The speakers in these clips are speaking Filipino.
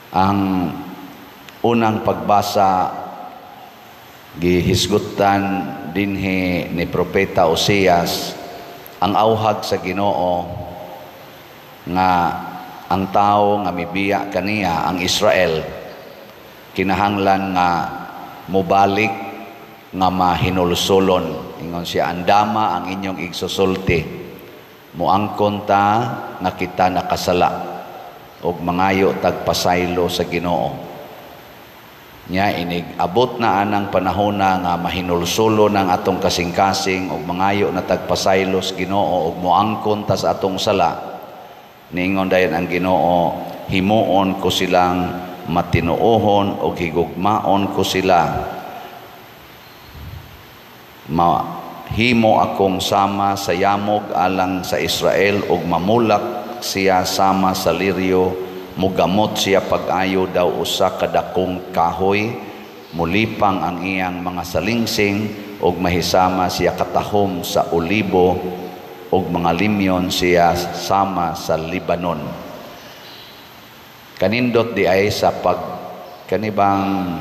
Ang unang pagbasa gihisgutan dinhi ni Propeta Oseas ang auhag sa Ginoo nga ang tao nga mibiya kaniya, ang Israel, kinahanglan nga mubalik nga mahinulsulon. Ingon siya, andama ang inyong igsusulti, muangkon ta nga kita nakasala og mangayo tagpasaylo sa Ginoo. Nya inig abot na anang panahona nga mahinulsulo ng atong kasing-kasing ug mangayo na tagpasaylos Ginoo ug moangkon ta sa atong sala. Niingon dayon ang Ginoo, himuon ko silang matinuohon ug higugmaon ko sila. Mahimo akong sama sa yamog alang sa Israel ug mamulak siya sama sa liryo. Mugamot siya pag-ayo daw usa ka dakong kahoy, mulipang ang iyang mga salingsing ug mahisama siya katahom sa olibo ug mga limyon siya sama sa Libanon. Kanindot di ay sa kanibang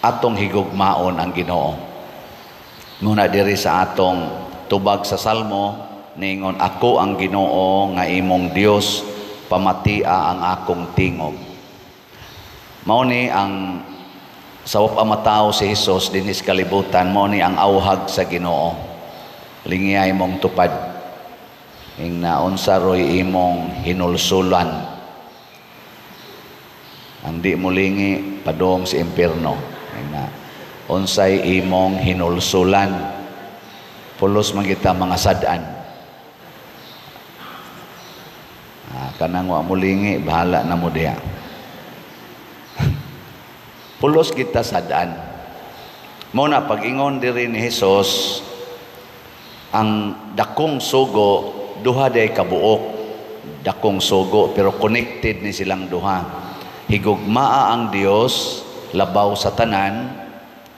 atong higugmaon ang Ginoo. Muna diri sa atong tubag sa Salmo, ningon, ako ang Ginoo nga imong Dios, pamatia ang akong tingog. Mao ni ang sawop ang matao si Hesus dinis kalibutan, mao ni ang auhag sa Ginoo. Lingya imong tupad. Ing naunsa roy imong hinulsulan. Ang di mo lingi padong sa impierno. Ing na unsay imong hinulsulan. Pulos man kita mga sad-an. Kanang wa mulingi bahala na mo diha. Pulos kita sadaan. Mo na pag-ingon diri ni Hesus, ang dakong sugo duha day kabuok, dakong sugo pero connected ni silang duha. Higugmaa ang Dios labaw sa tanan,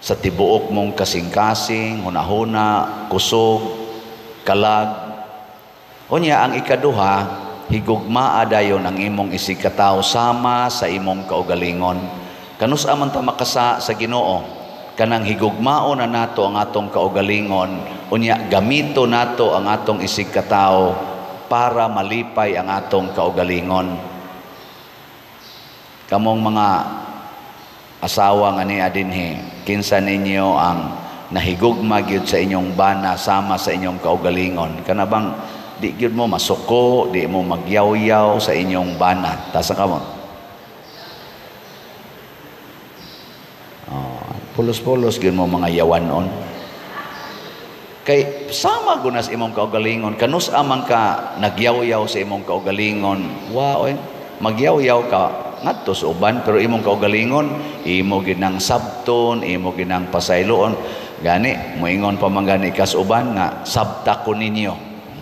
sa tibuok mong kasing-kasing, hunahuna, kusog, kalag. Unya ang ikaduha, higugmaa dayon ang imong isigkatawo sama sa imong kaugalingon. Kanus aman ta makasa sa Ginoo, kanang higugmao na nato ang atong kaugalingon, unya gamito nato ang atong isigkatawo para malipay ang atong kaugalingon. Kamong mga asawa nga niya dinhi, kinsa ninyo ang nahigugma gyud sa inyong bana sama sa inyong kaugalingon? Kana bang di gyud mo masuko, di mo magyaw-yaw sa inyong bana. Tasa ka mo. Pulos-pulos gyud mo mga yawanon. Kay sama gunas imong kaugalingon, kanus amang ka nagyaw-yaw sa imong kaugalingon. Wow, magyaw-yaw ka ngadto sa uban, pero imong kaugalingon imo ginang sabton, imo ginang pasayloon. Gani moingon pa man gani kas uban nga sabta ko ninyo.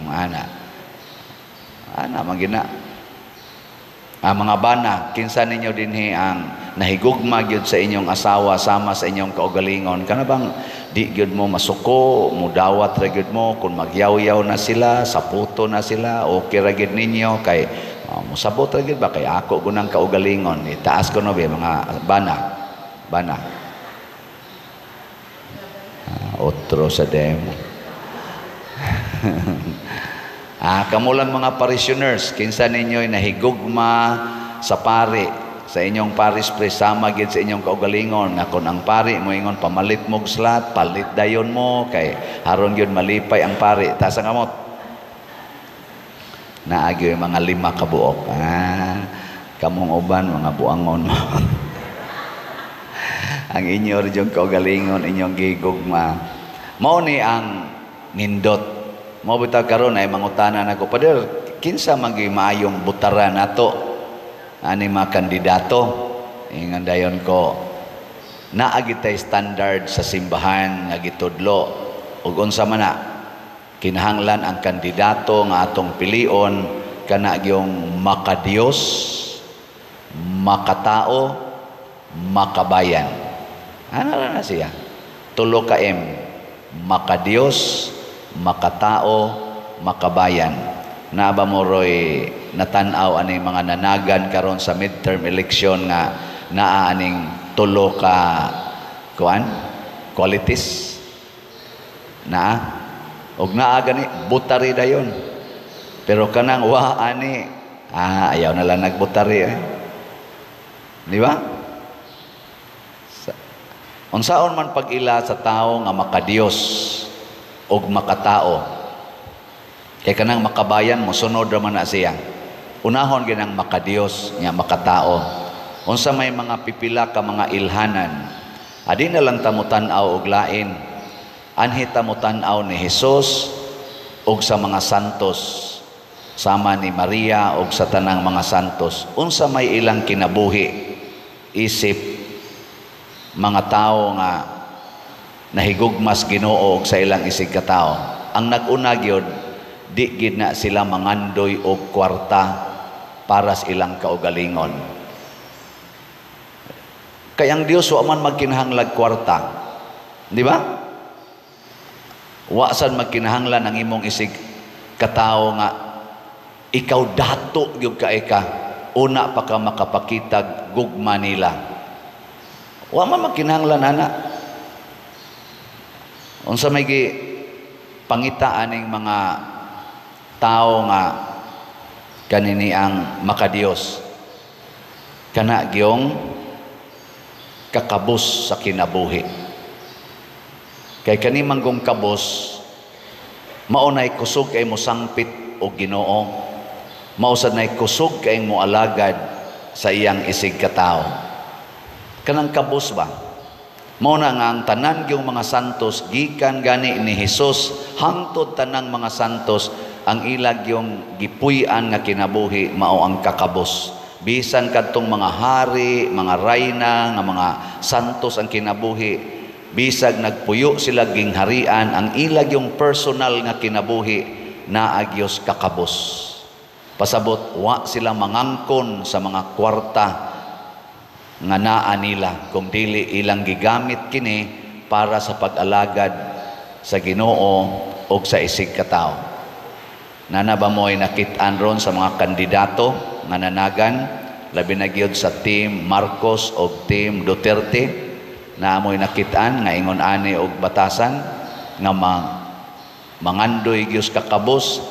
Ana magina mga bana, kinsa ninyo dinhi ang nahigugma gyud sa inyong asawa sama sa inyong kaugalingon? Kana bang di gyud mo masuko, mudawat ra gyud mo kun magyaw-yaw na sila, saputo na sila, okay ra gyud ninyo kay musabot ra gyud ba kay ako gunang kaugalingon? Itaas ko no be mga bana. Otro sa demo. Kamulang mga parishioners, kinsa ninyo'y nahigugma sa pari, sa inyong paris priest, sama gid sa inyong kaugalingon, nga kung ang pari mo ingon pamalit mog slat, palit dayon mo kay haron yun malipay ang pari. Tasa kamot naagyo yung mga 5 kabuok. Kamong uban mga buangon mo. Ang inyo rin yung kaugalingon, inyong gigugma. Mao ni ang nindot. Mo bitaw karon ay mangutana nako, Pader, kinsa man gyud maayong butaran nato ani mga kandidato? Ingon dayon ko, naa gid tay standard sa simbahan nga gitudlo ug unsa man na kinahanglan ang kandidato nga atong pilion kana gyung makadiyos, makatao, makabayan. Ano na siya? 3 ka M. Makadiyos, makatao, makabayan. Na ba mo roy natanaw ani mga nanagan karon sa midterm election nga naa aning tulo ka kuan qualities na og naa gani butari dayon. Pero kanang wa ani ayaw na lang nagbutari di ba? Unsaon man pag-ila sa tao nga makadiyos og makatao. Kaya kanang makabayan mo sunod ra man na siya. Unahon ginang makadiyos nga makatao. Unsa may mga pipila ka mga ilhanan. Adi na lang ta mo tan-aw og lain. Anhi ta mo tan-aw ni Hesus og sa mga santos. Sama ni Maria og sa tanang mga santos. Unsa may ilang kinabuhi, isip, mga tao nga nahigugmas Ginoo og sa ilang isig katao. Ang nag-una gyud di gid na sila mangandoy og kwarta para sa ilang kaugalingon. Kaya ang Dios wa man magkinahanglag kwarta. Di ba? Wa sad magkinahanglan ang imong isig katao nga ikaw dato gyud ka una pa ka makapakitag gugma nila. Wa man magkinahanglan ana. Unsa may pangita aning mga tao nga kanini ang makadiyos kana giyong kakabus sa kinabuhi. Kay kani manggong kabus maunay kusog kay mo sangpit og Ginoo, mausad nay kusog kay mo alagad sa iyang isig katao. Kanang kabus ba mao na nga ang tanan gyung mga santos gikan gani ni Hesus hangtod tanang mga santos ang ilag yung gipuy-an nga kinabuhi mao ang kakabos. Bisan kadtong mga hari, mga rayna, nga mga santos ang kinabuhi, bisag nagpuyo sila gingharian, ang ilag yung personal nga kinabuhi naagyos kakabos. Pasabot wa sila mangangkon sa mga kwarta nga naa nila kung dili ilang gigamit kini para sa pag-alagad sa Ginoo o sa isig katao. Nana ba mo'y nakit-an ron sa mga kandidato nga nanagan, labi na gyud sa team Marcos o team Duterte, na mo'y nakit-an nga ingon ani og batasan nga mangandoy gyud kakabos,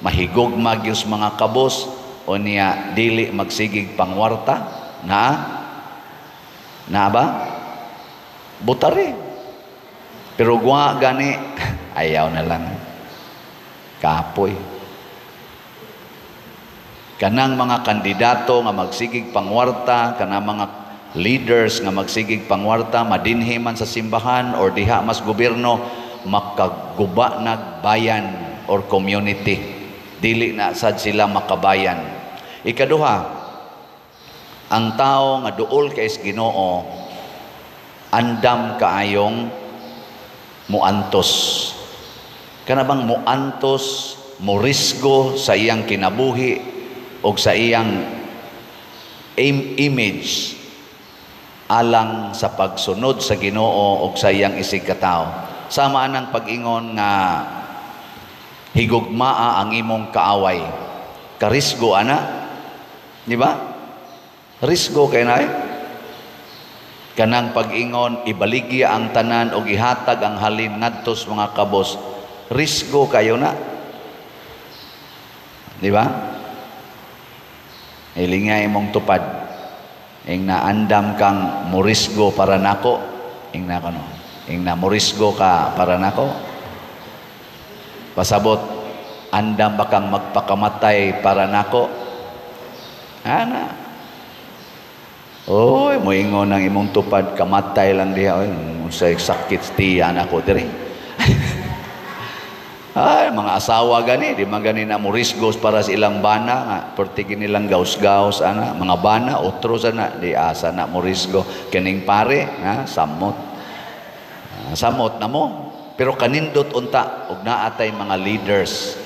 mahigugma gyud mga kabos o niya dili magsigig pangwarta na ba? Butari. Pero gwa gani ayaw na lang. Kapoy. Kanang mga kandidato nga magsigig pangwarta, kanang mga leaders nga magsigig pangwarta, madinhi man sa simbahan or diha mas gobyerno, makaguba nag bayan or community. Dili na sad sila makabayan. Ikaduha, ang tao nga duol kay Ginoo andam kaayong muantos. Kana bang muantos, morisgo sa iyang kinabuhi o sa iyang image alang sa pagsunod sa Ginoo o sa iyang isig katao. Sama ang pag-ingon nga higugmaa ang imong kaaway. Karisgo ana. Di ba? Risgo kay na kanang pag-ingon ibaligya ang tanan o ihatag ang halin ngadtos mga kabos. Risgo kayo na. Di ba? Ilingay mong tupad. Ing naandam kang morisgo para nako. Ing na kano. Ing na morisgo ka para nako. Pasabot, andam ba kang magpakamatay para nako? Ana. Oy, mo ingon ang imong tupad kamatay lang diha oy. Sa sakit tiyan ako diri. Ay, mga asawa gani, di man gani na morisgos para sa ilang bana nga, pertigin nilang gaus-gaus ana, mga bana otro sana di asa na morisgo kining pare, ha, samot. Samot na mo. Pero kanindot unta og naatay mga leaders.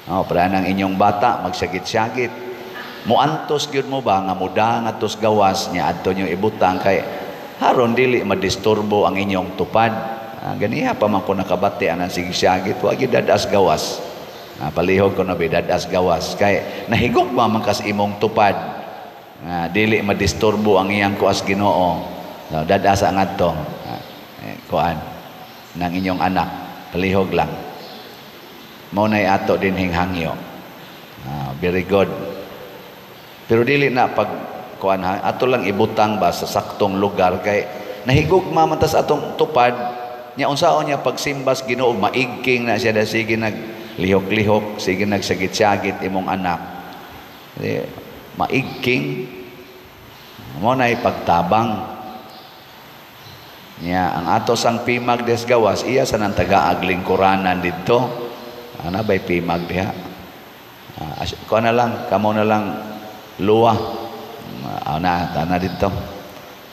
Para nang inyong bata magsagit-sagit. Muantos gyud mo ba nga muda nga tos gawas nya adto nyo ibutang kay haron dili madisturbo ang inyong tupad. Ganiha pa man po nakabati anang sigisagit, wag gyud dadas gawas. Palihog ko na bidadas gawas. Kay nahigog man kas imong tupad. Dili madisturbo ang iyang kuas Ginoo. Dadasa ngadto. Kuan ng inyong anak. Palihog lang. Mao nay ato din hinghangyo. Very good. Pero dili na pag kuan ato lang ibutang ba sa saktong lugar kay nahigog mamantas atong tupad nya unsaon niya pagsimbas Ginoo maigking na siya sige naglihok-lihok sige nagsagit-sagit imong anak. Maigking mo na ipagtabang niya ang ato sang pimag des gawas iya sa nang tagaag lingkuranan didto ana bay pimag diha ko na lang kamo na lang luwa tana dito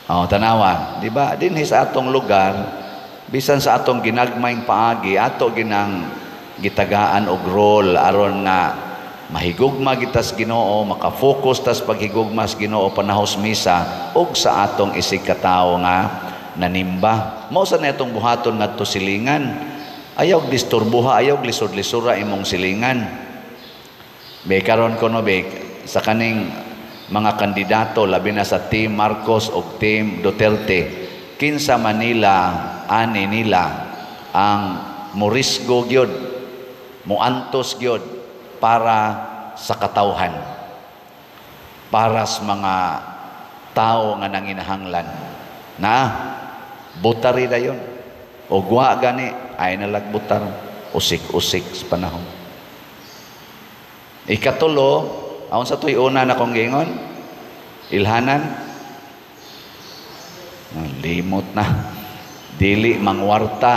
tanawa di ba dinhi sa atong lugar bisan sa atong ginagmayng paagi ato ginang gitagaan og role aron nga mahigugma gitas Ginoo makafocus tas paghigugmas Ginoo panahos misa ug sa atong isig ka tawo nga nanimba mao sa natong buhaton ngadto silingan ayaw disturbuha ayaw lisod-lisura imong silingan be karon kono be sa kaning mga kandidato labi na sa Team Marcos o Team Duterte kinsa Manila ani nila ang morisgo gyud muantos gyud para sa katawhan para sa mga tao nga nanginahanglan na butari dayon o gwa gani ay nalagbutar usik-usik sa panahon. Ikatulo aon sa tuy una na kong gingon ilhanan limot na dili mangwarta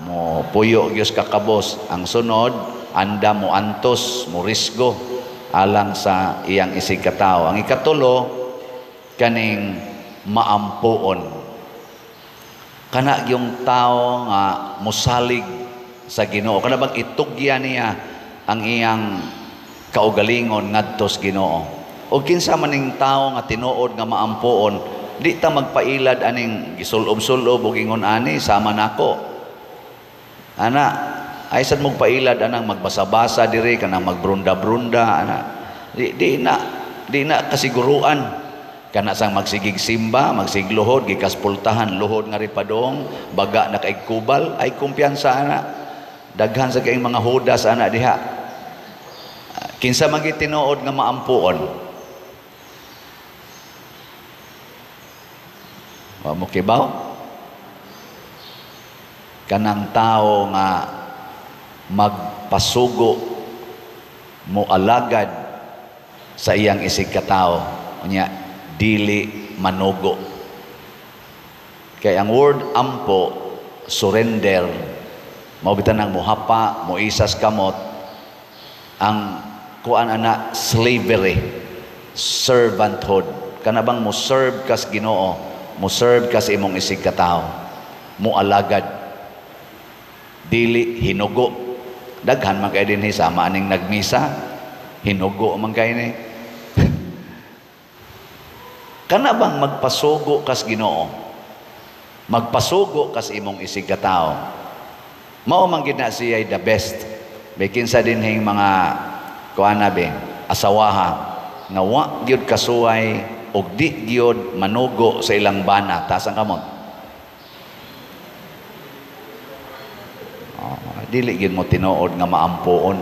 mo puyo gyud kakabos ang sunod anda mo antos mo risgo alang sa iyang isig ka tawo. Ang ikatulo kaning maampuon kana yung tao nga mosalig sa Ginoo kana bang itugya niya ang iyang kaugalingon ngadto sa Ginoo o kinsa maning tao nga tinuod nga maampuon di ta magpailad aning gisulob-sulob ug ingon ani sama nako ana ay sad mong pailad anang magbasa-basa diri kanang magbrunda-brunda ana di na kasiguruan kana sang magsigig simba magsigluhod gikaspultahan luhod nga ripadong baga na kay kubal ay kumpiyansa ana daghan sa kay mga hudas ana diha kinsa magitinuod nga maampuon wa mo kibaw kanang tao nga magpasugo mo alagad sa iyang isig ka tawo unya dili manugo kay ang word ampo surrender mao bitan ang muhapa mo isas kamot ang kuan ana slavery servanthood kana bang mo serve kas Ginoo mo serve kas imong isig ka tawo mo alagad dili hinugo daghan man kay dinhi sama aning nagmisa hinugo man kay ni kana bang magpasugo kas Ginoo magpasugo kas imong isig ka tawo mao man gid na siya the best bikin sa dinhing mga kuana be asawaha nga wa gyud kasuway og di gyud manugo sa ilang bana taas ang kamot dili gyud mo tinuod nga maampuon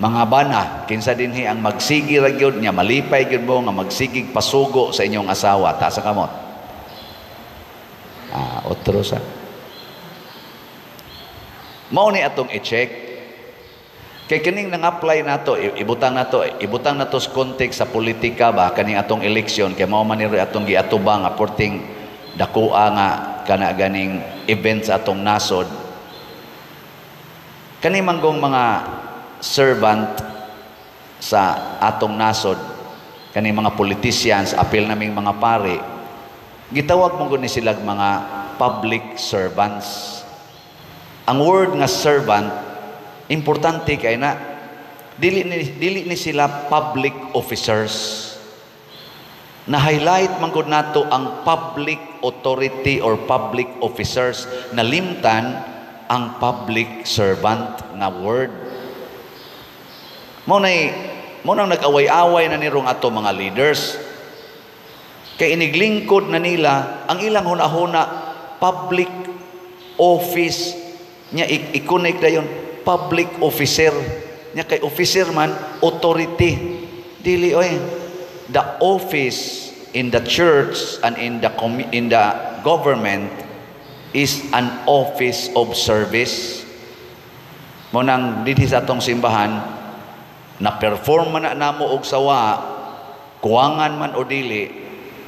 mga bana kinsa dinhi ang magsigi ra gyud nya malipay gyud mo nga magsigig pasugo sa inyong asawa taas ang kamot otro sa mao ni atong i-check kay kining nang-apply nato ibutang nato sa context sa politika ba kaning atong eleksyon kay mao man ni atong giatubang aporting dakua nga kana ganing event sa atong nasod kani manggong mga servant sa atong nasod kani mga politicians apil naming mga pari gitawag mong ni sila mga public servants ang word nga servant importante kay na dili ni sila public officers na highlight man gud nato ang public authority or public officers na limtan ang public servant nga word mo nang nag-away-away na nirong ato mga leaders. Kay iniglingkod na nila ang ilang hunahuna public office nya i-connect dayon public officer nya kay officer man authority dili oy. The office in the church and in the government is an office of service. Mo nang dito sa atong simbahan na perform man na namo og sawa kuwangan man o dili,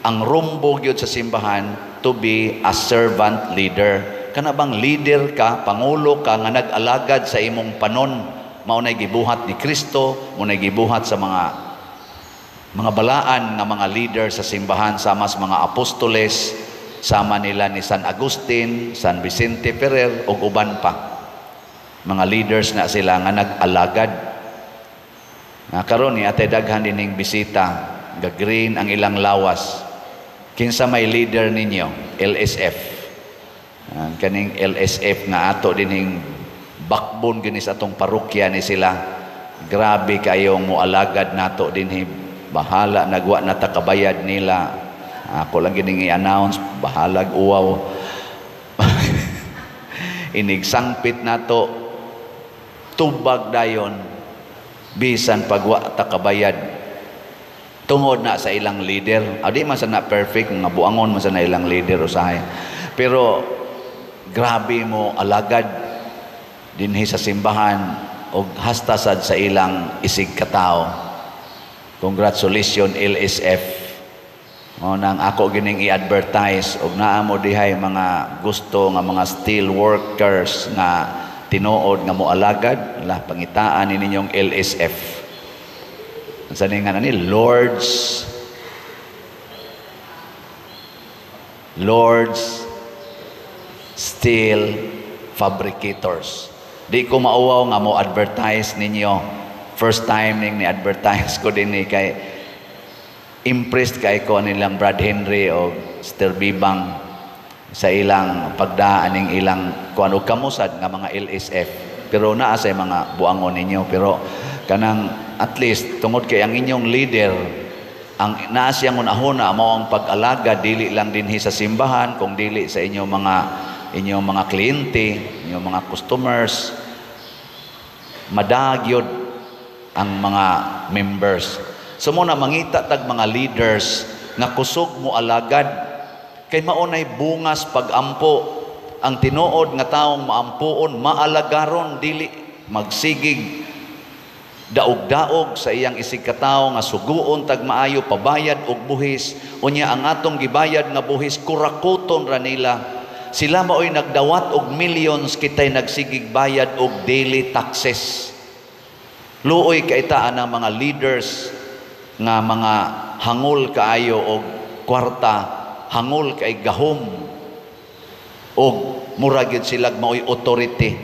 ang rumbo gyud sa simbahan to be a servant leader. Kana bang leader ka, pangulo ka nga nag-alagad sa imong panon, mao nay gibuhat ni Kristo, mao nay gibuhat sa mga balaan nga mga leader sa simbahan, sama sa mga apostoles, sama nila ni San Agustin, San Vicente Ferrer ug uban pa. Mga leaders na sila nga nag-alagad. Nga karon ni atay daghan dining bisita, gagreen ang ilang lawas. Kinsa may leader ninyo? LSF. Kaning LSF nga ato dining backbone gini sa atong parokya ni sila. Grabe kayong mualagad nato dinhi. Bahala nagwa na takabayad nila. Ako lang gining i-announce, bahalag uwaw. Inigsangpit nato tubag dayon bisan pagwa takabayad tungod na sa ilang leader. Adi man sana perfect nga buangon man sana ilang leader usahay. Pero grabe mo alagad dinhi sa simbahan og hasta sad sa ilang isig katao. Congratulations LSF. Mo nang ako gining i-advertise og naa mo dihay mga gusto nga mga steel workers nga tinuod nga moalagad, la pangitaan ni ninyong LSF. Unsa ni nga ni Lord's Steel Fabricators. Di ko mauwaw nga mo advertise ninyo. First time ning ni-advertise ko din kay impressed kay ko nilang Brad Henry o Sister Bibang sa ilang pagdaan ning ilang kuan og kamusad nga mga LSF. Pero naa sa mga buangon ninyo, pero kanang at least tungod kay ang inyong leader ang naa siyang unahuna mao ang pag-alaga dili lang dinhi sa simbahan kung dili sa inyong mga kliyente, inyong mga customers, madagyod ang mga members. So mo na mangita tag mga leaders nga kusog mo alagad kay maunay bungas pagampo. Ang tinuod nga taong maampuon maalagaron dili magsigig daog-daog sa iyang isig katawo nga suguon tag maayo pabayad og buhis, unya ang atong gibayad nga buhis kurakuton ra nila. Sila maoy nagdawat og millions, kitay nagsigig bayad og daily taxes. Luoy kaitaan ng mga leaders nga mga hangol kaayo og kwarta, hangol kay gahom og muragid sila maoy authority,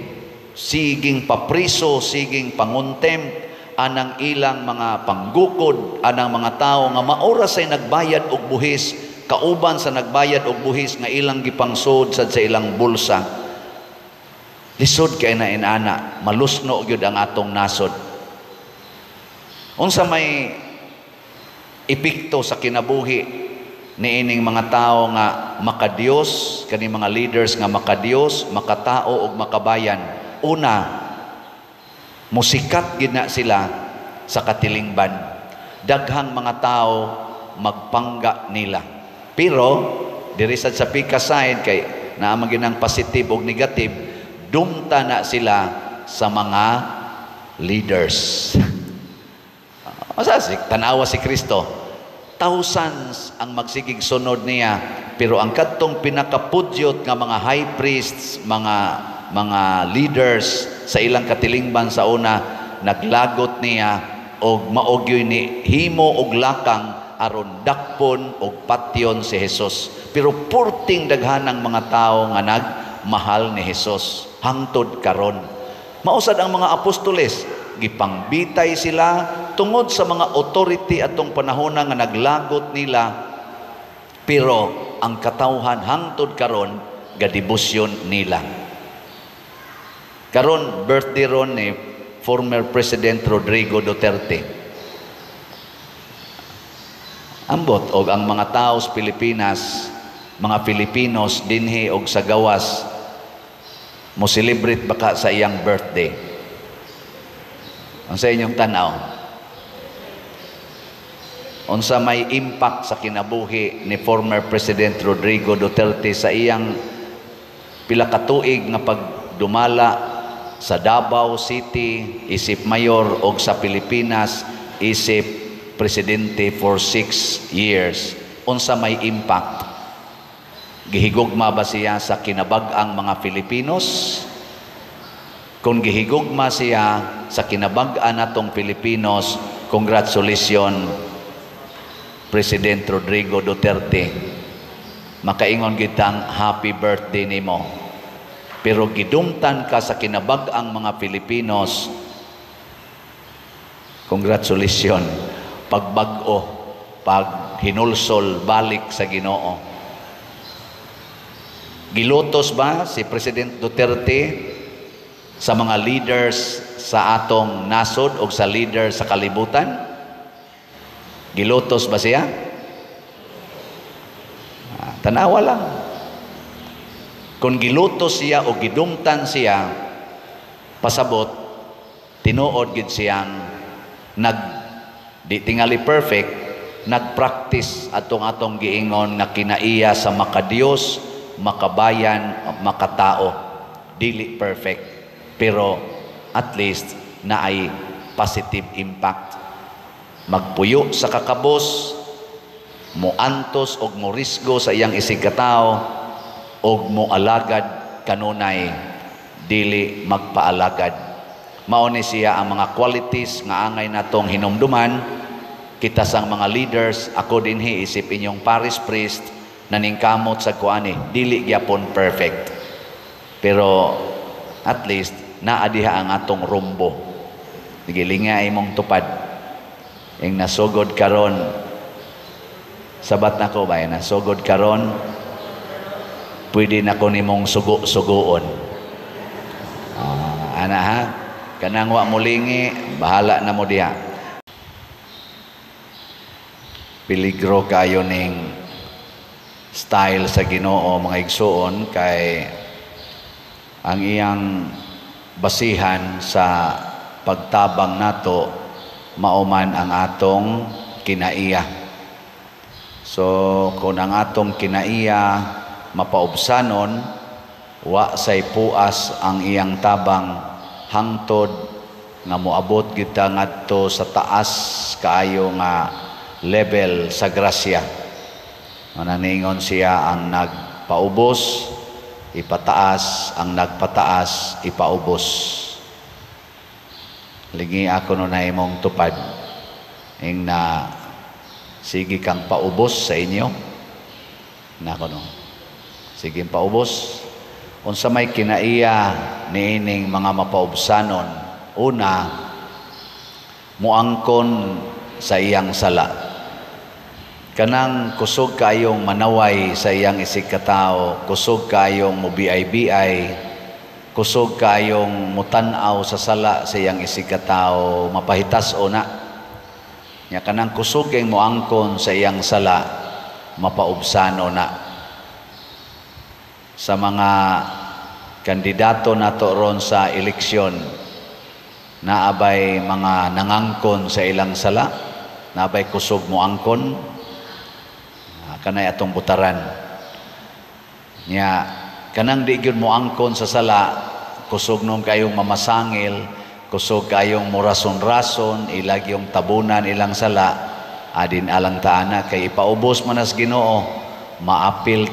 siging papriso, siging panguntem anang ilang mga panggukod, anang mga tao nga maoras ay nagbayad og buhis, kauban sa nagbayad og buhis nga ilang gipangsud sad sa ilang bulsa. Lisod kay na inana, malusno gyud ang atong nasod. Unsa may epekto sa kinabuhi niining mga tao nga makadiyos, kani mga leaders nga makadiyos, makatao ug makabayan? Una, musikat gid na sila sa katilingban. Daghang mga tao magpangga nila. Pero diri sad sa pika side kay naa man ginang positive ug negative, dumta na sila sa mga leaders. Masasik, tanawa si Kristo. Thousands ang magsigig sunod niya, pero ang kadtong pinakapudyot nga mga high priests, mga leaders sa ilang katilingban sa una, naglagot niya og maogyoy ni himo og lakang aron dakpon og patyon si Jesus. Pero purting daghanang mga tao nga nagmahal ni Jesus hangtod karon. Mausad ang mga apostoles, gipangbitay sila tungod sa mga authority atong panahon nga naglagot nila, pero ang katawhan hangtod karon gadibusyon nila. Karon birthday ron ni former President Rodrigo Duterte. Ambot og ang mga tao sa Pilipinas, mga Filipinos dinhi og sa gawas mo celebrate baka sa iyang birthday. Ang sa inyong tanaw, unsa may impact sa kinabuhi ni former President Rodrigo Duterte sa iyang pila ka tuig nga pagdumala sa Davao City isip mayor og sa Pilipinas isip presidente for 6 years. Unsa may impact? Gihigugma ba siya sa kinabag-ang mga Filipinos? Kung gihigugma siya sa kinabag-an natong Filipinos, congratulations President Rodrigo Duterte. Makaingon gitang happy birthday nimo. Pero gidumtan ka sa kinabag-ang mga Filipinos, congratulations. Pagbag-o, pag hinulsol balik sa Ginoo. Gilotos ba si President Duterte sa mga leaders sa atong nasod o sa leader sa kalibutan? Gilotos ba siya? Tanawa lang. Kung gilutos siya o gidumtan siya, pasabot, tinuod gid siyang di tingali perfect, nagpractice atong giingon nga kinaiya sa makadiyos, makabayan, makatao. Dili perfect, pero at least na ay positive impact. Magpuyo sa kakabos, moantos og morisgo sa iyang isigkatao, og moalagad kanunay dili magpaalagad. Mao ni siya ang mga qualities nga angay natong hinumduman kita sang mga leaders. Ako dinhi isip inyong parish priest naningkamot sa kuani, dili gyapon perfect, pero at least naa diha ang atong rumbo. Gilinga imong tupad ing nasugod karon. Sabat nako ba nasugod karon, pwede na ko nimong sugo-sugoon. Ana ha, kanang wa mulingi, bahala na mo diha. Peligro kayo ning style sa Ginoo mga igsoon, kay ang iyang basihan sa pagtabang nato mauman ang atong kinaiya. So kung ang atong kinaiya mapaubsanon, wa say puas ang iyang tabang hangtod nga moabot kita ngadto sa taas kaayo nga level sa grasya. Mananingon siya ang nagpaubos ipataas, ang nagpataas ipaubos. Lingi ako no na imong tupad ing na sige kang paubos sa inyo nako no. Sige paubos. Unsa may kinaiya niining mga mapaubsanon, una muangkon sa iyang sala. Kanang kusog kayong manaway sa iyang isigkatao, kusog kayong mubiay-biay, kusog kayong mutanaw sa sala sa iyang isigkatao, mapahitas o na. Nya kanang kusog kayong muangkon sa iyang sala, mapaubsano na. Sa mga kandidato nato ron sa eleksyon, naabay mga nangangkon sa ilang sala, naabay kusog muangkon, kanay atong butaran. Nya kanang di gyud mo angkon sa sala, kusog nung kayong mamasangil, kusog kayong murason-rason, ilag yung tabunan ilang sala, adin alang taana kay ipaubos man as Ginoo, maapil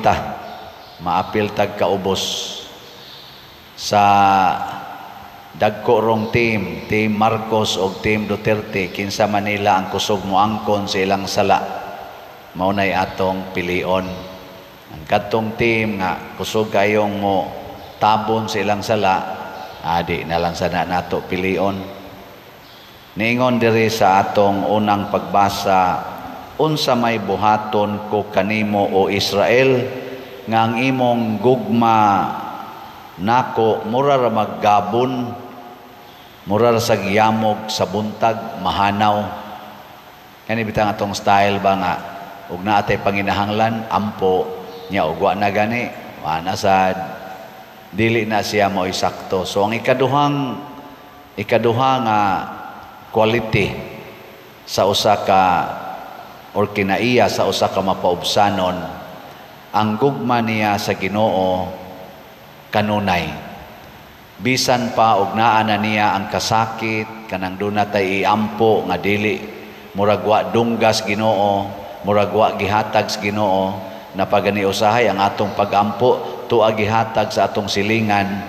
tag kaubos. Sa dagko rong team Marcos o team Duterte, kinsa Manila ang kusog mo angkon sa ilang sala, maunay atong pilion. Ang katong team nga kusog kayong mo tabon sa ilang sala, adi na lang sana nato pilion. Niingon diri sa atong unang pagbasa, unsa may buhaton ko kanimo o Israel, nga ang imong gugma nako mura ra maggabon Mura sa giyamog sa buntag, mahanaw. Kani bitang atong style ba nga, ug naa tay panginahanglan, ampo, nya ugwa na gani, wala sad, dili na siya mo isakto. So ang ikaduha nga quality sa usa ka or kinaiya sa usa ka mapaubsanon, ang gugma niya sa Ginoo kanunay. Bisan pa og naa na niya ang kasakit kanang dunay iampo nga dili murag wa dunggas Ginoo, murag wa gihatag sa Ginoo, na pagani usahay ang atong pagampo tuwa gihatag sa atong silingan.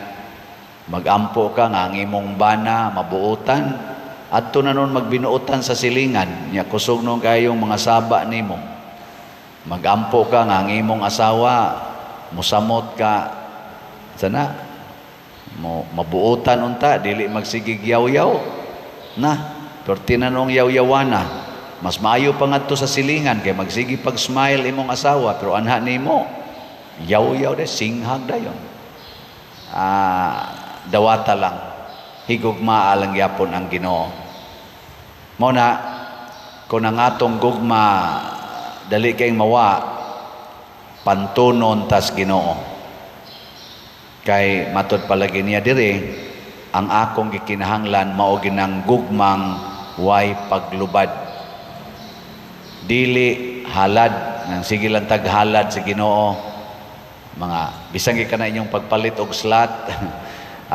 Magampo ka nga ang imong bana mabuutan adto na nun magbinuutan sa silingan nya kusog nung kayong mga saba nimo. Magampo ka nga ang imong asawa musamot ka sana mo mabuutan unta dili magsigig yaw-yaw na pero tinanong yaw-yawana mas maayo pa ngadto sa silingan kay magsigi pag smile imong asawa pero anha nimo yaw-yaw de singhag dayon dawata lang higugma lang yapon ang Ginoo. Mao na kung ang atong gugma dali kay mawa pantunon tas Ginoo. Kay matod palagi niya diri ang akong gikinahanglan mao ginang gugmang way paglubad. Dili halad nang sige lang taghalad sa Ginoo. Mga bisan ka na inyong pagpalit og slot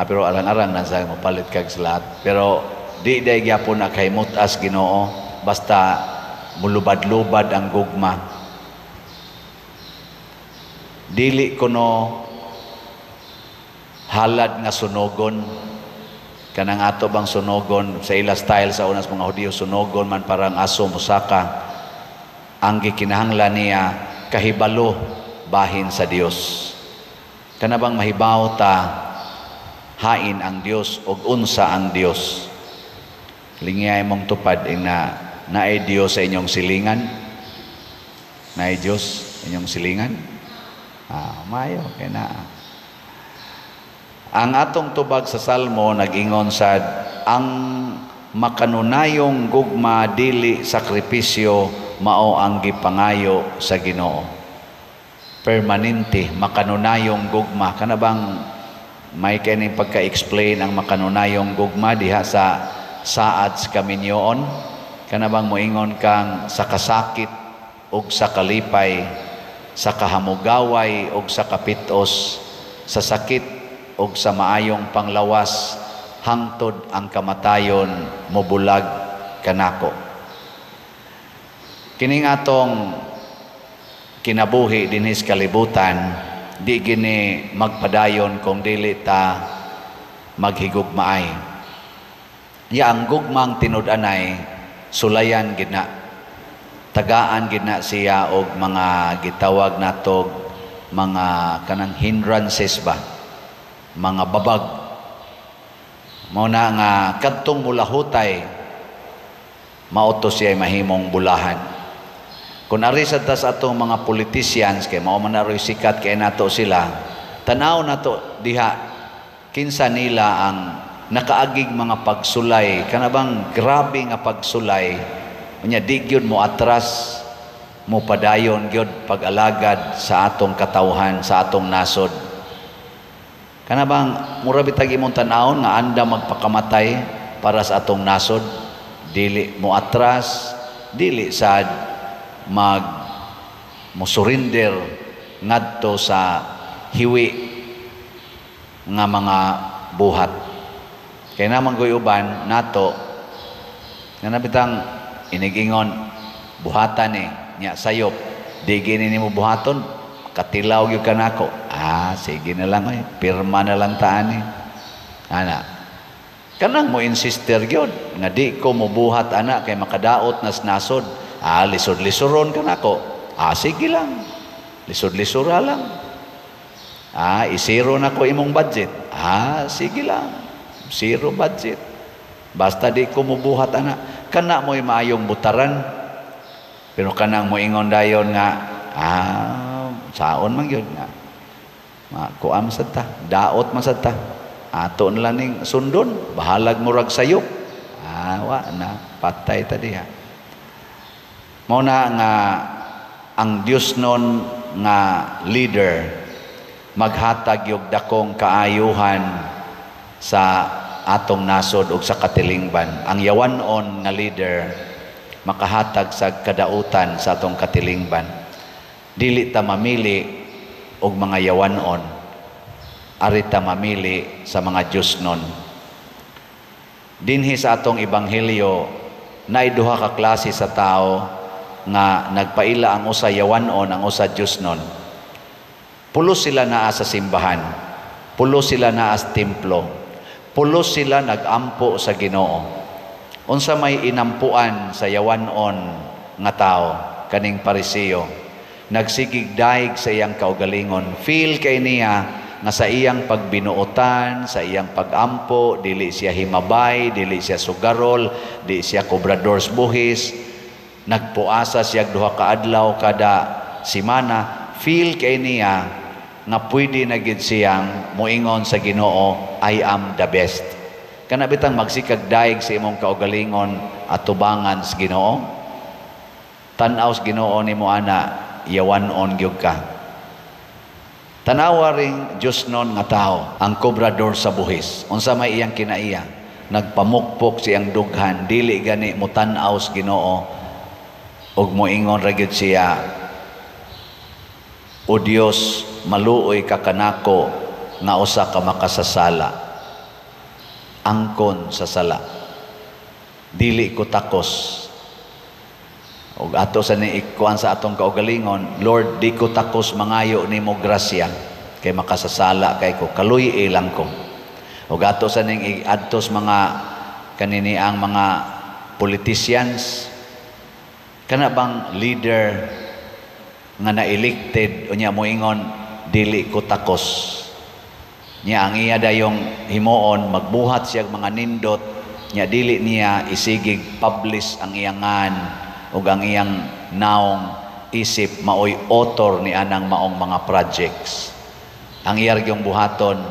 pero arang-arang na sa mapalit kag slot pero di day gyapon na kay mutas Ginoo basta mulubad-lubad ang gugma. Dili kuno halad nga sunogon kanang ato bang sunogon sa ila style sa unas mga Hudiyo sunogon man parang aso musaka. Ang gikinahanglan niya kahibalo bahin sa Dios. Kana bang mahibaw ta hain ang Dios ug unsa ang Dios. Lingay mong tupad na naay Dios sa inyong silingan. Naay Dios sa inyong silingan. Mayo kay na. Ang atong tubag sa Salmo nag-ingon sad ang makanunayong gugma dili sakripisyo mao ang gipangayo sa Ginoo. Permanente makanunayong gugma kana bang may kining pagka-explain ang makanunayong gugma diha sa saad sa kaminyoon kana bang moingon kang sa kasakit ug sa kalipay, sa kahamugaway ug sa kapitos, sa sakit ug sa maayong panglawas hangtod ang kamatayon mobulag kanako. Kining atong kinabuhi dinhis kalibutan di gini magpadayon kung dili ta maghigugmaay. Ya ang gugmang tinud-anay sulayan gid na. Tagaan gid na siya og mga gitawag natog mga kanang hindrances ba, mga babag. Mao na nga kadtong mulahutay mauto siya mahimong bulahan. Kung ari sa tas atong mga politicians kay mao man naroy sikat kay nato sila, tanaw nato diha kinsa nila ang nakaagig mga pagsulay kana bang grabe nga pagsulay unya di gyud mo atras mo padayon gyud pag-alagad sa atong katawhan sa atong nasod. Kana bang mura bitag imong tan-awon nga anda magpakamatay para sa atong nasod, dili mo atras, dili sad mo surrender ngadto sa hiwi nga mga buhat. Kaya naman ko'y uban nato nga nabitang inigingon buhatan nya sayop di gini mo buhaton katilaw gyud kanako. Sige na lang pirma na lang taan ana kanang mo insister gyud nga di ko mobuhat ana kay makadaot nas nasod. Lisod-lisoron kanako. Sige lang lisod-lisura lang. Isiro na ko imong budget. Sige lang zero budget basta di ko mubuhat ana. Kana mo'y maayong butaran pero kanang mo ingon dayon nga saon man gyud nga kuam sad ta daot man sad ta ato na lang ning sundon, bahalag murag sayop. Wa na, patay ta diha. Mao na nga ang Dios nun nga leader maghatag yung dakong kaayuhan sa atong nasod ug sa katilingban. Ang yawanon nga leader makahatag sa kadautan sa atong katilingban. Dili ta mamili og mga yawanon, ari ta mamili sa mga Dios nun. Dinhi sa atong ebanghelyo naay duha ka klase sa tao nga nagpaila ang usa yawanon, ang usa Dios nun. Pulos sila naa sa simbahan, pulos sila naa sa templo, pulos sila nagampo sa Ginoo. Unsa may inampuan sa yawanon nga tao, kaning Pariseo, nagsigig daig sa iyang kaugalingon. Feel kay niya nga sa iyang pagbinuotan, sa iyang pagampo, dili siya himabay, dili siya sugarol, dili siya kobrador sa buhis, nagpuasa siya duha ka adlaw kada semana. Feel kay niya nga pwede na gid siyang moingon sa Ginoo, I am the best. Kana bitang magsikag daig sa imong kaugalingon at tubangan sa Ginoo. Tan-aw sa Ginoo nimo ana, yawanon gyud ka. Tanawa ring Diyos nun nga tao, ang kobrador sa buhis. Unsa may iyang kinaiya, nagpamukpok siyang dughan, dili gani mo tan-aw sa Ginoo ug moingon ra gyud siya, O Dios, maluoy ka kanako nga usa ka makasasala. Angkon sa sala, dili ko takos. Og ato sa ni ikuan sa atong kaugalingon, Lord, di ko takos mangayo nimo grasya kay makasasala kay ko, kaluy ilang ko. Og ato sa ning adtos mga kanini ang mga politicians, kana bang leader nga na-elected unya moingon, dili ko takos. Nya ang iya dayong himuon, magbuhat siya mga nindot, nya dili niya isigig publish ang iyangan ug ang iyang naong isip maoy author ni anang maong mga projects. Ang iyar gyung buhaton,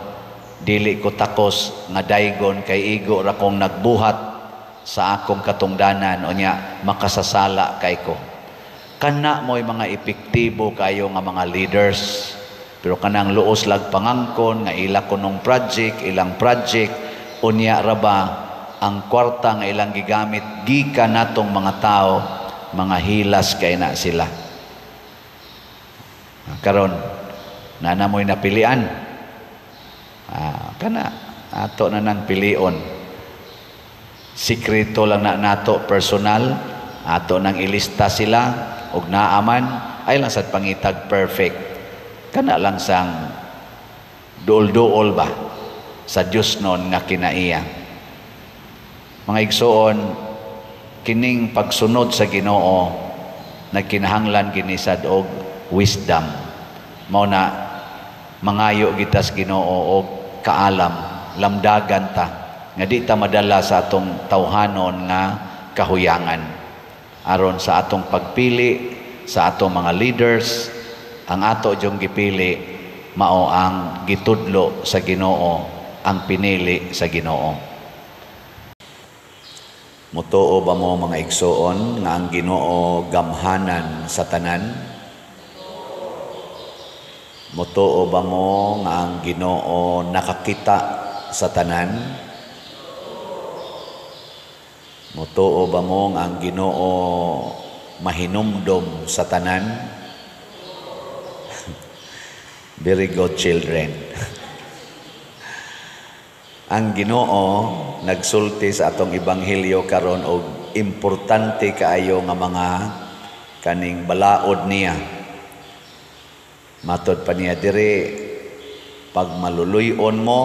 dili ko takos nga daygon kay igo ra kong nagbuhat sa akong katungdanan unya makasasala kay ko. Kana mo'y mga epektibo kayo nga mga leaders. Pero kanang luos lag pangangkon nga ila kunong project, ilang project, unya ra ba ang kwarta nga ilang gigamit gikan natong mga tao, mga hilas kay na sila. Karon na mo'y napilian. Kana ato na nang pilion. Sikreto lang na nato personal, ato nang ilista sila ug naaman ay lang sad pangitag perfect. Kana lang sang duol-duol ba sa Diyos nun nga kinaiya. Mga igsoon, kining pagsunod sa Ginoo nagkinahanglan ginisad og wisdom. Mao na mangayo gitas Ginoo og kaalam, lamdagan ta nga di ta madala sa atong tawhanon nga kahuyangan. Aron sa atong pagpili sa atong mga leaders, ang ato diyong gipili mao ang gitudlo sa Ginoo, ang pinili sa Ginoo. Mutuo ba mo mga igsoon nga ang Ginoo gamhanan sa tanan? Mutuo ba mo nga ang Ginoo nakakita sa tanan? Mutuo ba mo nga ang Ginoo mahinumdom sa tanan? Very good, children. Ang Ginoo nagsulti sa atong ebanghelyo karon og importante kaayo nga mga kaning balaod niya. Matod pa niya diri, pag maluluyon mo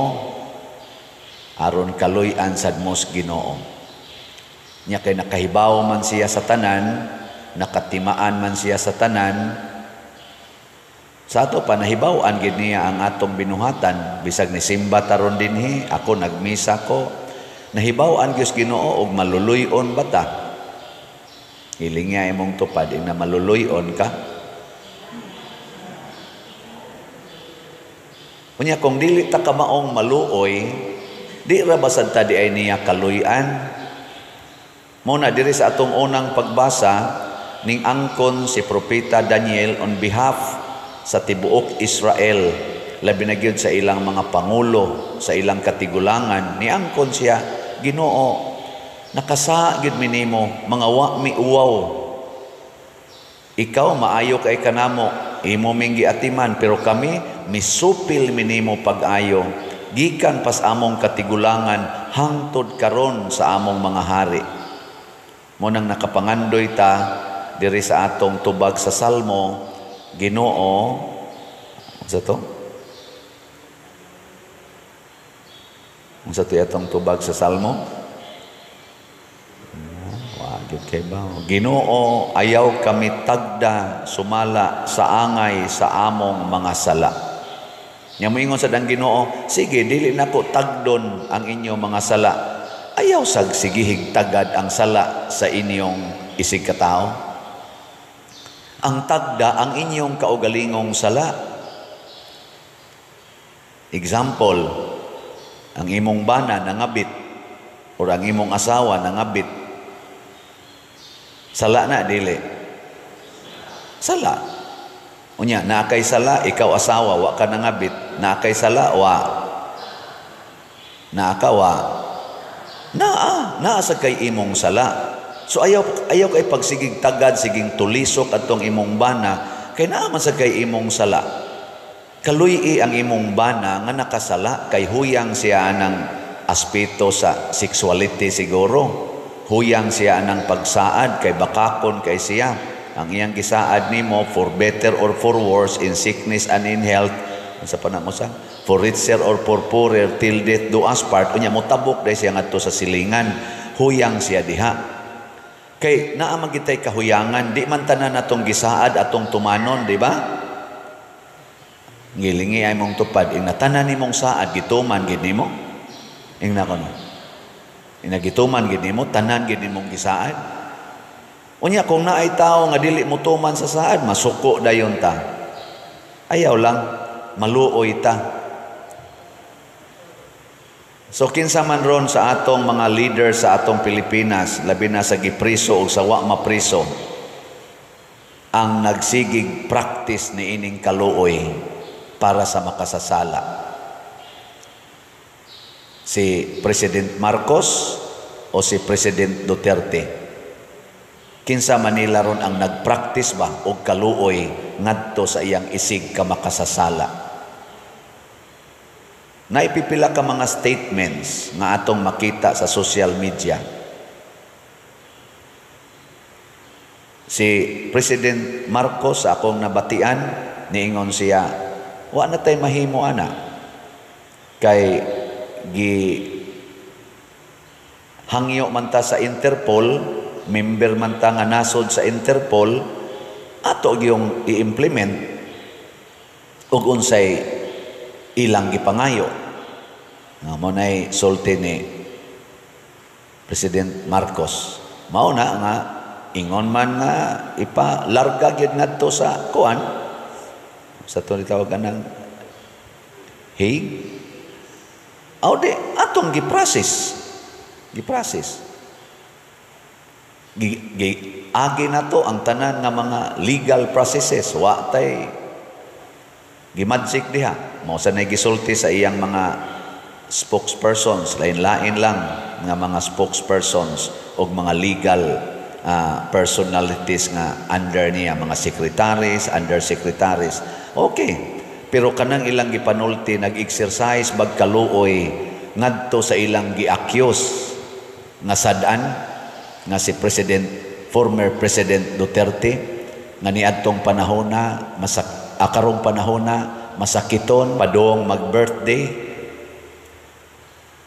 aron kaluy-an sad mos Ginoo. Nya kay nakahibaw man siya sa tanan, nakatimaan man siya sa tanan, sa ato pa nahibaw-an gid niya ang atong binuhatan. Bisag ni simba taron dinhi, ako nagmisa ko, nahibaw-an gyud Ginoo og maluluyon ba ta? Hiling niya imong tupad ing na maluluyon ka. Unya kung dili ta kamaong maluoy, di ra basad ta di ay niya kaluyan. Muna diri sa atong unang pagbasa, ning angkon si Propeta Daniel on behalf sa tibuok Israel, labi na gyud sa ilang mga pangulo, sa ilang katigulangan, ni angkon siya, Ginoo, nakasa gyud mi nimo, mga wa mi uwaw. Ikaw maayo kay kanamo, imo ming giatiman, pero kami misupil mi nimo pag-ayo, gikan pas among katigulangan hangtod karon sa among mga hari. Mo nang nakapangandoy ta diri sa atong tubag sa Salmo, Ginoo, sa to? Sa to atong tubag sa Salmo? Wag kay ba? Ginoo, ayaw kami tagda sumala sa angay sa among mga sala. Nya moingon sa dang Ginoo, sige dili nako tagdon ang inyong mga sala. Ayaw sag sigihig tagad ang sala sa inyong isig katao. Ang tagda ang inyong kaugalingong sala. Example, ang imong bana nangabit o ang imong asawa nangabit. Sala na dili. Sala. Unya, naakay sala, ikaw asawa, wa ka nangabit. Naakay sala, wa. Naaka, wa. Naa sa kay imong sala. So ayaw kay pagsigig tagad, siging tulisok atong imong bana, kay naa man sa kay imong sala. Kaluy ang imong bana nga nakasala, kay huyang siya ng aspeto sa sexuality siguro. Huyang siya ng pagsaad, kay bakakon kay siya. Ang iyang gisaad nimo for better or for worse, in sickness and in health. Sa panamo sa for richer or for poorer, till death do us part. Unya mo tabok dahil siya ngadto sa silingan, huyang siya diha. Kay naa man kitay kahuyangan, di man tanan atong gisaad atong tumanon, di ba? Ngilingi ay mong tupad, ing natanan nimong saad gituman gid nimo. Ing nakon. Inagituman gid nimo, tanan gid nimong gisaad. Unya kung naay tao nga dili mo tuman sa saad, masuko dayon ta. Ayaw lang maluoy ta. So kinsa man ron sa atong mga leader sa atong Pilipinas, labi na sa gipriso o sa wa mapriso, ang nagsigig practice ni ining kaluoy para sa makasasala. Si President Marcos o si President Duterte. Kinsa Manila ron ang nagpractice ba og kaluoy ngadto sa iyang isig ka makasasala. Naipipila ka mga statements nga atong makita sa social media. Si President Marcos sa akong nabatian, niingon siya, wa na tay mahimo ana. Kay hangyo man ta sa Interpol, member man ta nga nasod sa Interpol, ato yung i-implement ug unsay ilang gipangayo. Nga mo na'y sulti ni President Marcos. Mao na nga, ingon man nga ipalarga gyud ngadto sa kuan, sa ito nitawagan ng Hague. Di, atong giprocess. Agi na to ang tanan nga mga legal processes. Wa tay gimadsik diha. Mao sa nagisulti sa iyang mga spokespersons, lain-lain lang nga mga spokespersons o mga legal personalities nga under niya, mga secretaries, undersecretaries. Okay. Pero kanang ilang gipanulti, nag-exercise bagkaluoy ngadto sa ilang gi-accuse nga sadan nga si former President Duterte nga niadtong panahon na karong panahon na masakiton padong mag-birthday.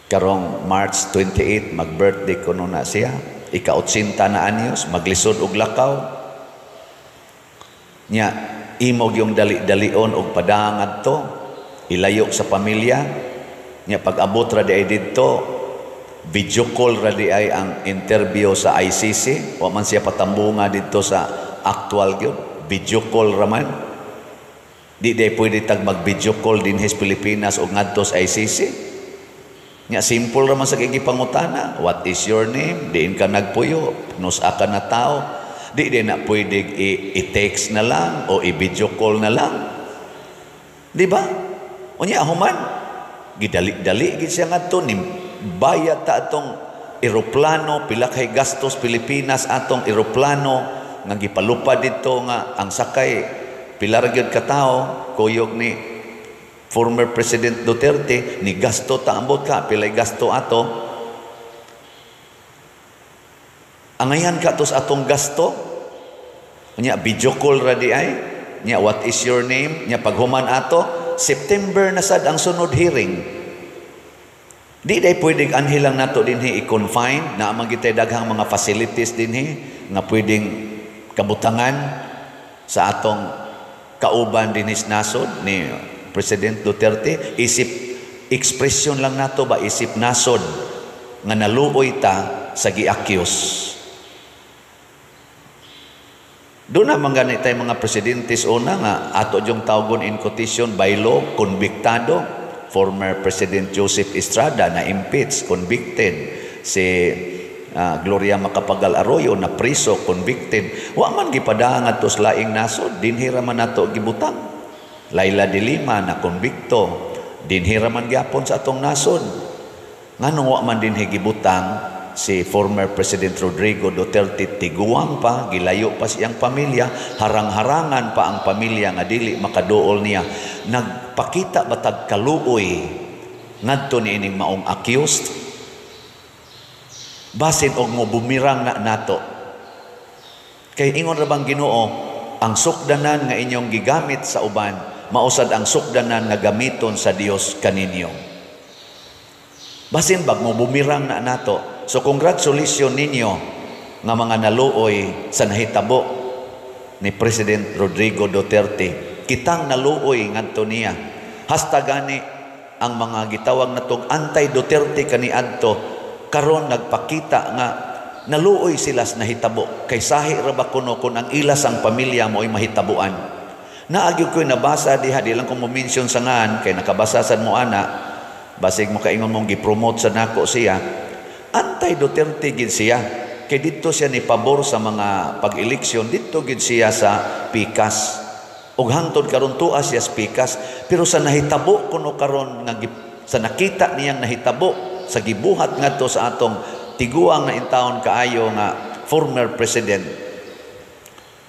Karong March 28 mag-birthday kuno na siya, ika-80 na anyos, maglisod og lakaw nya, imog yung dali-dalion og padangad to, ilayo sa pamilya nya. Pag-abot ra di ay didto, video call ra di ay ang interview sa ICC, wa man siya patambunga didto sa actual gyud, video call ra man. Di day pwede tag mag-video call din his Pilipinas o ngadto sa ICC. Nya simple raman sa gigipangutana, what is your name? Diin ka nagpuyo, nusa ka na tao. Di din na pwede i-text na lang o i-video call na lang. Di ba? Unya human, gidali-dali gid siya ngadto ni bayad ta atong eroplano, pila kay gastos Pilipinas atong eroplano nga gipalupad dito nga ang sakay pila ra gyud ka tawo, kuyog ni former President Duterte, ni gasto taambot ka, pilay gasto ato. Angayan ka tos atong gasto. Nya video call ra di ay. Nya what is your name? Nya paghuman ato, September na sad ang sunod hearing. Di day pwedeng anhilang nato dinhi i-confine na magitay daghang mga facilities dinhi nga pwedeng kabutangan sa atong kauban dinis nasod ni President Duterte. Isip ekspresyon lang nato ba, isip nasod nga naluoy ta sa gi-accuse. Doon naman ganit tayo mga presidentes una nga ato yung tawgon in quotation by law, konbiktado. Former President Joseph Estrada na impeached, convicted. Si Gloria Macapagal Arroyo na priso, convicted. Wa man gipadahan ato sa laing nasod, dinhira man nato gibutang. Laila de Lima na konbikto, dinhira man gyapon sa atong nasod. Nganong wa man dinhi gibutang si former President Rodrigo Duterte, tiguang pa, gilayo pa siyang pamilya, harang-harangan pa ang pamilya nga dili makaduol niya. Nagpakita batag kaluoy ngadto ni ining maong accused. Basin og mo bumirang na nato. Kay ingon ra bang Ginoo, ang sukdanan nga inyong gigamit sa uban, mausad ang sukdanan nga gamiton sa Dios kaninyo. Basin bag mo bumirang na nato. So congratulations ninyo nga mga naluoy sa nahitabo ni President Rodrigo Duterte. Kitang naluoy ngadto niya. Hasta gani ang mga gitawag natong anti-Duterte kaniadto karon nagpakita nga naluoy sila sa nahitabo. Kay sahi ra ba kuno kung ang ilas ang pamilya mo ay mahitabuan. Naagyo ko'y nabasa diha, di lang kong mo-mention sa ngan, kay nakabasa sa mo ana, basig mo kaingon mong gipromote sa nako siya. Anti-Duterte gid siya. Kay dito siya ni pabor sa mga pag-eleksyon, dito gid siya sa pikas. Ug hangtod karon tuwa siya sa pikas, pero sa nahitabo kuno karon nga sa nakita niyang nahitabo sa gibuhat ngadto sa atong tiguang na intawon kaayo nga former president,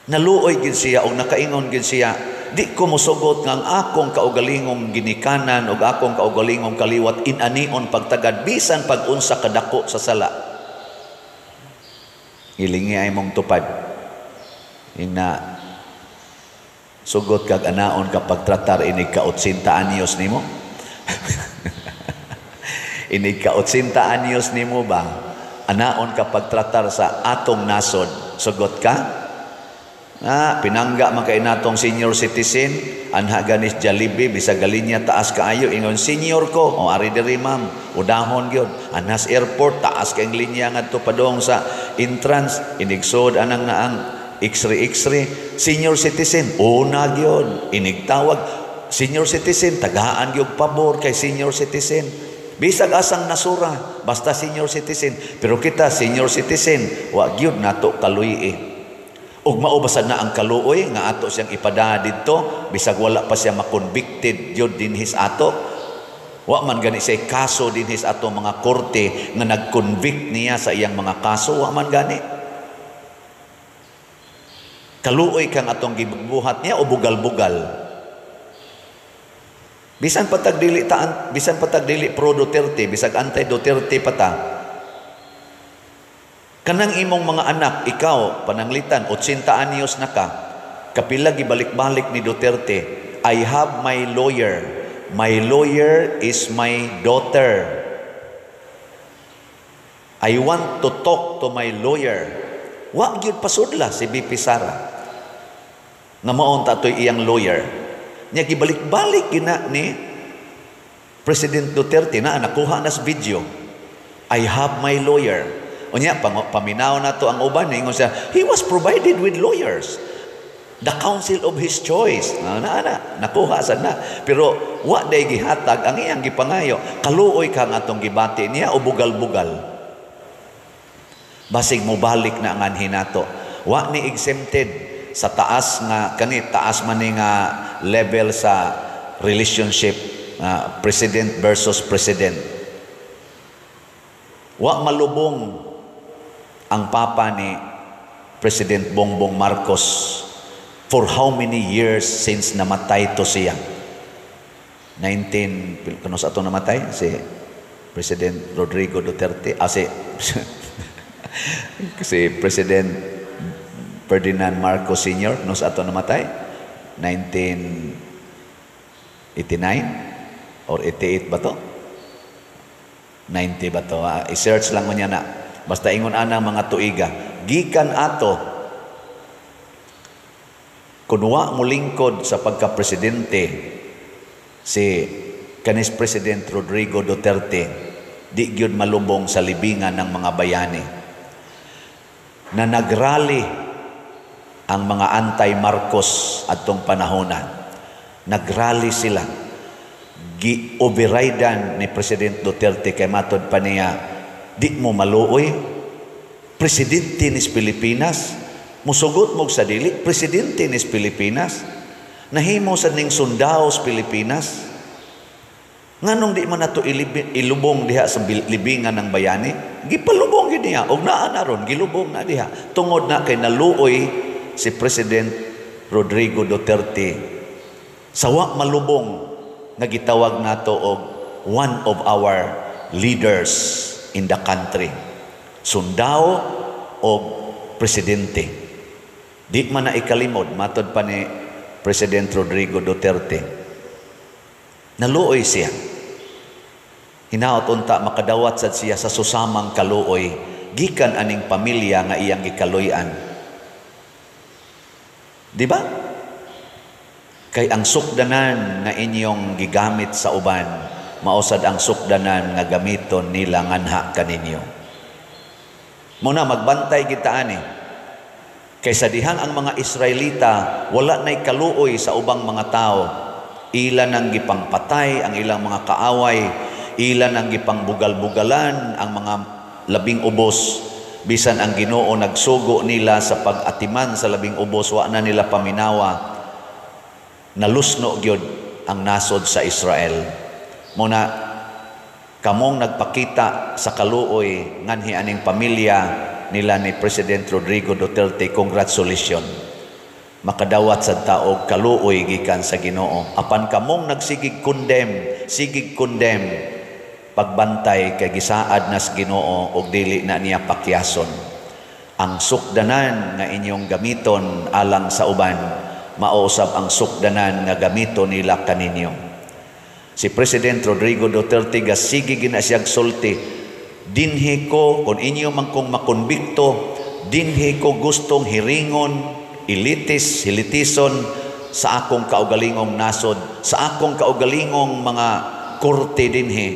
naluoy gid siya og nakaingon gid siya, di ko mosugot nga ang akong kaugalingong ginikanan ug akong kaugalingong kaliwat inanion pagtagad bisan pag-unsa kadako sa sala. Ilingi ay mong tupad. Ina sugot kag anaon kapag tratar inig ka 80 anyos nimo. Inig ka 80 anyos nimo ba? Anaon kapag tratar sa atong nasod, sugot ka? Pinangga man kay natong senior citizen, anha ganis Jollibee, bisag galinya taas kaayo, ingon senior ko, o ari diri ma'am, udahon gyud. Anas airport, taas kay linya ngadto padong sa entrance, inigsod anang naang x-ray, senior citizen, una gyud, inigtawag, senior citizen, tagaan gyud pabor kay senior citizen. Bisag asang nasura, basta senior citizen. Pero kita, senior citizen, wa gyud nato kaluy Ug maubasad na ang kaluoy nga ato siyang ipada didto, bisag wala pa siya makonvicted gyud dinhis ato. Wa man gani siya kaso dinhis ato mga korte nga nag-convict niya sa iyang mga kaso, wa man gani. Kaluoy kang atong gibuhat niya o bugal-bugal. Bisan patag dili pro Duterte, bisag anti Duterte pata. Kanang imong mga anak, ikaw pananglitan 80 anyos na ka, kapila gibalik-balik ni Duterte, I have my lawyer. My lawyer is my daughter. I want to talk to my lawyer. Wa gyud pasudla si BP Sara. Nga maon ta toy iyang lawyer. Nya gibalik-balik gina ni President Duterte na nakuha na sa video. I have my lawyer. Unya paminaw na to ang uban, ingon siya, he was provided with lawyers. The counsel of his choice. Nakuha sad na. Pero wa day gihatag ang iyang gipangayo. Kaluoy ka nga atong gibati niya o bugal-bugal. Basig mo balik na ang anhin nato. Wa ni exempted sa taas nga taas man ni nga level sa relationship president versus president. Wa malubong ang papa ni President Bongbong Marcos for how many years since namatay to siya? 19, sa ato namatay? Si President Rodrigo Duterte. Si President Ferdinand Marcos Sr. Sa ato namatay? 1989? Or 88 ba to? 90 ba to? I-search lang mo niya na. Basta ingon anang mga tuiga. Gikan ato kunwa mo lingkod sa pagka-presidente si kanis President Rodrigo Duterte, di gyud malubong sa libingan ng mga bayani. Na nagrally ang mga anti-Marcos atong panahonan. Nagrally sila. Gi-overridan ni President Duterte kay matod pa niya, di mo maluoy, presidente ni Pilipinas, musugot mo sa dili, presidente ni Pilipinas, nahimo sa ning sundao sa Pilipinas, nganong di man nato ilubong diha sa libingan ng bayani, gipalubong yun niya, og naa na ron, gilubong na diha, tungod na kay naluoy si President Rodrigo Duterte, sawa malubong, nga gitawag nato og one of our leaders in the country, sundao o presidente. Di man na ikalimod, matod pa ni President Rodrigo Duterte. Naluoy siya. Hinaot unta makadawat sad siya sa susamang kaluoy, gikan aning pamilya nga iyang gikaluyan. Di ba? Kay ang sukdanan nga inyong gigamit sa uban, mausad ang sukdanan nga gamiton nila nganha kaninyo. Muna magbantay kita ani. Kaysa dihang ang mga Israelita wala na'y kaluoy sa ubang mga tao, ilan ang gipangpatay ang ilang mga kaaway, ilan ang gipangbugal-bugalan ang mga labing ubos, bisan ang Ginoo nagsugo nila sa pag-atiman sa labing ubos, wa na nila paminawa, nalusno gyud ang nasod sa Israel. Muna kamong nagpakita sa kaluoy nganhi aning pamilya nila ni President Rodrigo Duterte, congratulations. Makadawat sa taog kaluoy gikan sa Ginoo. Apan kamong nagsigig condemn pagbantay kay gisaad nas Ginoo og dili na niya pakyason. Ang sukdanan nga inyong gamiton alang sa uban, mausab ang sukdanan nga gamiton nila kaninyo. Si President Rodrigo Duterte gasigi gina siyag sulti, dinhi ko, kung inyo man kong makonbikto, dinhi ko gustong hiringon, hilitison sa akong kaugalingong nasod, sa akong kaugalingong mga korte dinhi,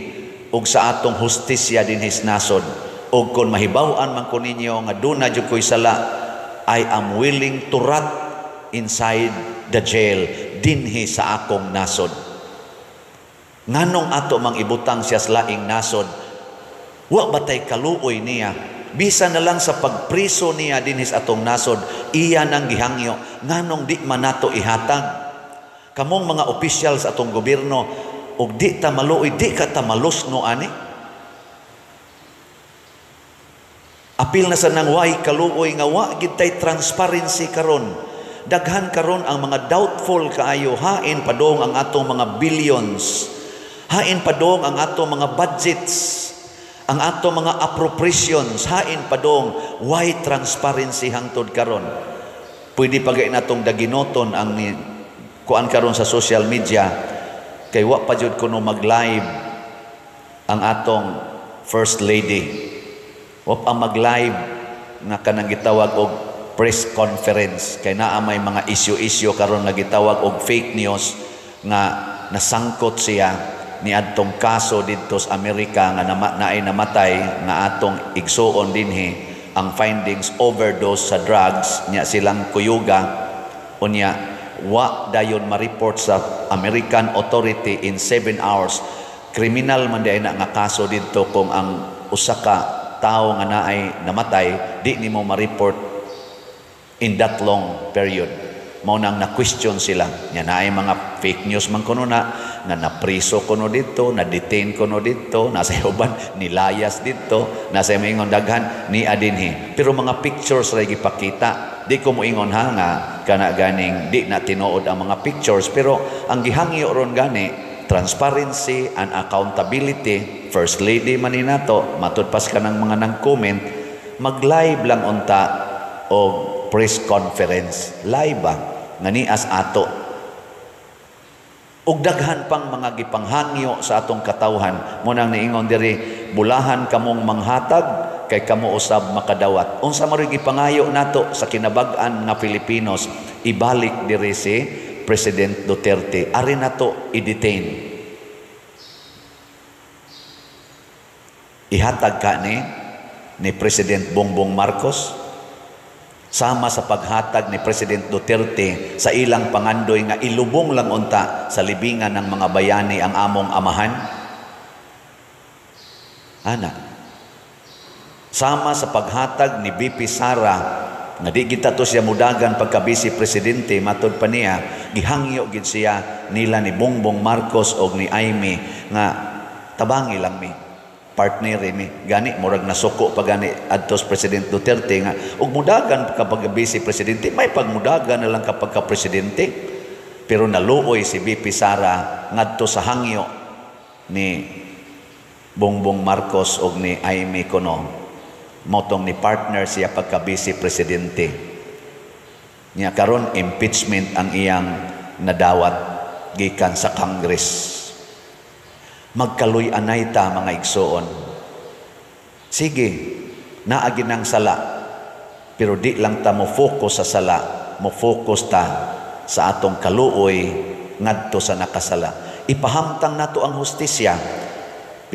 ug sa atong hustisya dinhi sa nasod. Ug kung mahibaw-an man ko ninyo nga duna jud ko'y sala, I am willing to rot inside the jail dinhi sa akong nasod. Nganong ato mang ibutang siya sa laing nasod, wa batay kaluoy niya, bisa na lang sa pagpriso niya dinhis atong nasod, iya nang gihangyo, nganong di man nato ihatag. Kamong mga officials atong gobyerno, og di ta maluoy, di ka ta malusno ani. Apil na sa nang way kaluoy nga wa gid tay transparency karon. Daghan karon ang mga doubtful kaayo, hain padong ang atong mga billions, hain padong ang atong mga budgets, ang ato mga appropriations, hain padong, why transparency hangtod karon? Pwede pagay natong daginoton ang kuan karon sa social media, kay wa pa jud kuno mag-live ang atong First Lady. Wa pa mag-live nga kanang gitawag og press conference, kay naa may mga issue karon nga gitawag og fake news nga nasangkot siya ni adtong kaso dito sa Amerika nga naay namatay nga atong igsuon dinhi ang findings overdose sa drugs niya silang kuyuga Unya, wa dayon ma-report sa American authority in 7 hours. Kriminal man di na nga kaso dito kung ang usa ka tao nga naay namatay, di nimo ma-report in that long period. Mao nang na-question sila. Nya naay mga fake news man kuno na nga napriso kuno dito, na-detain kuno dito, nasa uban nilayas dito, nasa moingon daghan ni adinhi. Pero mga pictures ra gipakita. Di ko moingon ha nga kana ganing di na tinuod ang mga pictures, pero ang gihangyo ron gani transparency and accountability. First Lady man ni nato, matud pas ka ng mga nang-comment, mag-live lang unta o press conference. Live ba? Nga nias ato. Ug daghan pang mga gipanghangyo sa atong katawhan. Munang niingon diri, bulahan kamong manghatag, kay kamo usab makadawat. Unsa man rig gipangayo nato sa kinabag-an nga Pilipinos, ibalik diri si President Duterte. Ari nato i-detain. Ihatag ka ni President Bongbong Marcos sama sa paghatag ni President Duterte sa ilang pangandoy nga ilubong lang unta sa libingan ng mga bayani ang among amahan. Ana, sama sa paghatag ni BP Sara nga di kita to siya mudagan pagka-vice presidente, matud pa niya gihangyo gid siya nila ni Bongbong Marcos og ni Aimee nga tabangi lang mi, partner mi gani murag nasuko pa gani adtos President Duterte nga ug mudagan kapag vice presidente, may pagmudagan na lang kapag ka-presidente. Pero naluoy si BP Sara ngadto sa hangyo ni Bongbong Marcos og ni Aimee kuno, motong ni partner siya pagka vice presidente niya. Karon impeachment ang iyang nadawat gikan sa Congress. Magkaluy anay ta mga igsoon. Sige, naagi ng sala, pero di lang ta mo focus sa sala, mo focus ta sa atong kaluoy ngadto sa nakasala. Ipahamtang nato ang hustisya,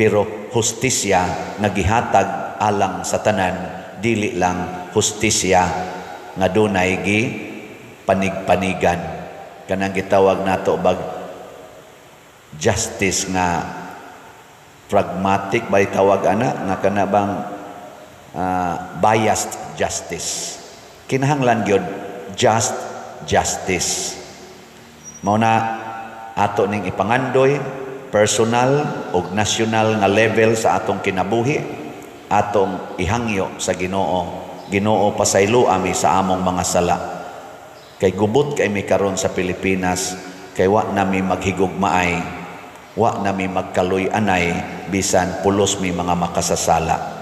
pero hustisya nagihatag alang sa tanan, dili lang hustisya nga dunay gi panig-panigan. Kanang gitawag nato bag justice nga pragmatic, bay tawag ana nga kana bang biased justice. Kinahanglan gyud just justice. Mao na ato ning ipangandoy personal ug national nga level sa atong kinabuhi, atong ihangyo sa Ginoo. Ginoo pasaylo ami sa among mga sala. Kay gubot kay mi karon sa Pilipinas, kay wa nami maghigugmaay, wa nami magkaluy anay bisan pulos mi mga makasasala.